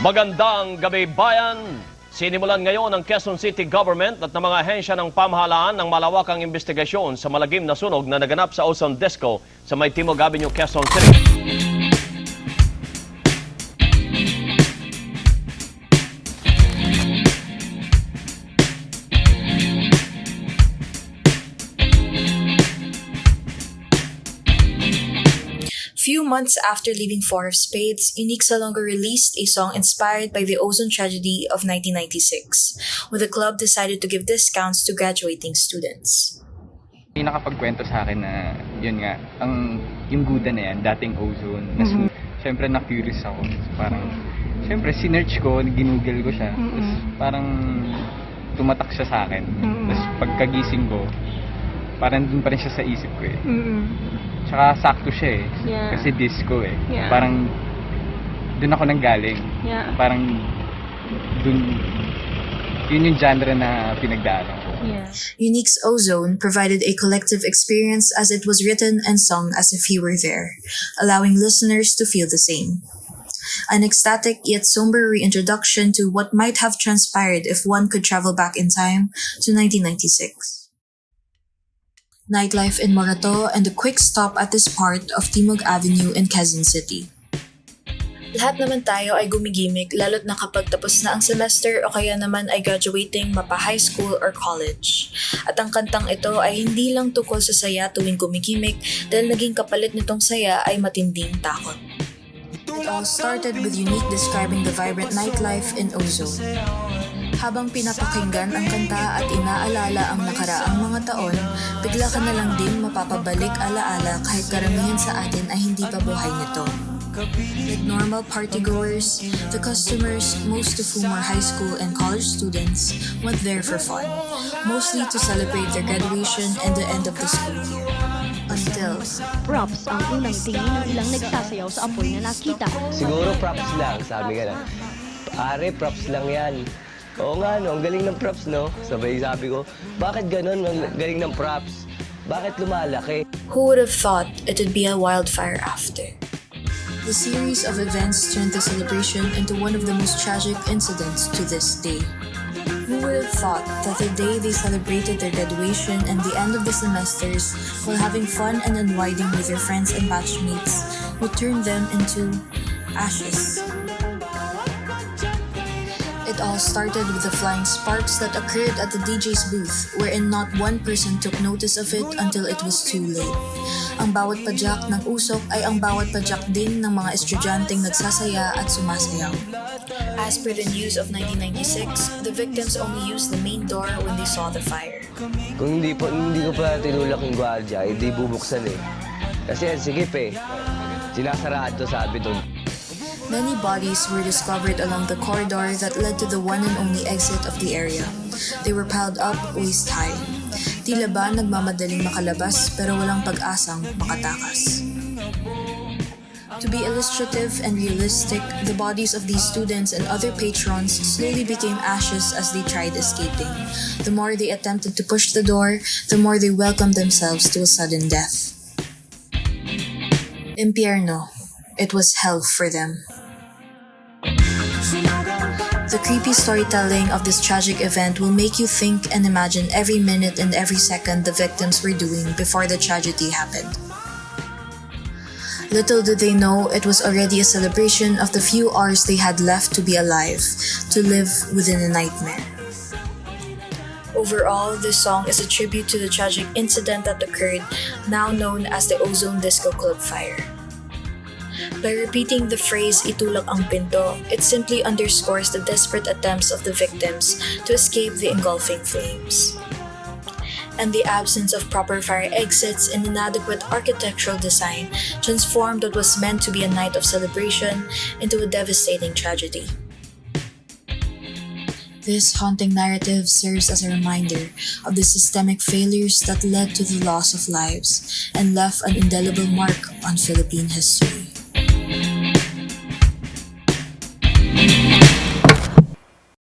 Magandang gabi bayan! Sinimulan ngayon ng Quezon City Government at ng mga ahensya ng pamahalaan ng malawakang investigasyon sa malagim na sunog na naganap sa Ozone Disco sa May Timog Avenue, Quezon City. Few months after leaving Four of Spades, Unique Salonga released a song inspired by the ozone tragedy of 1996, when the club decided to give discounts to graduating students. May nakapagkwento sa akin na yun nga, yung Buddha na yan, dating ozone. Siyempre na-curious ako. Parang, siyempre sinearch ko, ginugel ko siya. Tapos parang tumatak siya sa akin. Tapos pagkagising ko, parang dun pa rin siya sa isip ko eh. Tsaka sakto siya eh. Yeah. Kasi disco eh. Yeah. Parang dun ako nanggaling. Yeah. Parang dun, yun yung genre na pinagdaanan ko. Yeah. Unique's Ozone provided a collective experience as it was written and sung as if he were there, allowing listeners to feel the same. An ecstatic yet somber reintroduction to what might have transpired if one could travel back in time to 1996. Nightlife in Morato and a quick stop at this part of Timog Avenue in Quezon City. Lahat naman tayo ay gumigimik lalo't na kapag tapos na ang semester o kaya naman ay graduating mapa high school or college. At ang kantang ito ay hindi lang tukol sa saya tuwing gumigimik dahil naging kapalit nitong saya ay matinding takot. It all started with Unique describing the vibrant nightlife in Ozone. Habang pinapakinggan ang kanta at inaalala ang nakaraang mga taon, bigla ka na lang din mapapabalik alaala kahit karamihan sa atin ay hindi pa buhay nito. Like normal partygoers, the customers, most of whom are high school and college students, went there for fun, mostly to celebrate their graduation and the end of the school year. Until Props ang unang tingin ng ilang nagsasayaw sa apoy na nakita. Siguro props lang, sabi ka na. Pare, props lang yan. Oo nga, no? Ang galing ng props, no? Sabi ko, bakit ganun? Ang galing ng props. Bakit lumalaki? who would have thought it would be a wildfire after? The series of events turned the celebration into one of the most tragic incidents to this day. Who would have thought that the day they celebrated their graduation and the end of the semesters while having fun and unwinding with their friends and batchmates would turn them into ashes? It all started with the flying sparks that occurred at the DJ's booth, wherein not one person took notice of it until it was too late. Ang bawat padyak ng usok ay ang bawat padyak din ng mga estudyanteng nagsasaya at sumasayaw. As per the news of 1996, the victims only used the main door when they saw the fire. Kung hindi ko pa tinulak yung gwardiya, hindi bubuksan eh. Kasi ang sigip eh. Sinasarado sabi doon. Many bodies were discovered along the corridor that led to the one and only exit of the area. They were piled up waist high. Tila ba nagmamadaling makalabas pero walang pag-asang makatakas. To be illustrative and realistic, the bodies of these students and other patrons slowly became ashes as they tried escaping. The more they attempted to push the door, the more they welcomed themselves to a sudden death. Impierno. It was hell for them. The creepy storytelling of this tragic event will make you think and imagine every minute and every second the victims were doing before the tragedy happened. Little did they know it was already a celebration of the few hours they had left to be alive, to live within a nightmare. Overall, this song is a tribute to the tragic incident that occurred, now known as the Ozone Disco Club fire. By repeating the phrase "itulak ang pinto," it simply underscores the desperate attempts of the victims to escape the engulfing flames. And the absence of proper fire exits and inadequate architectural design transformed what was meant to be a night of celebration into a devastating tragedy. This haunting narrative serves as a reminder of the systemic failures that led to the loss of lives and left an indelible mark on Philippine history.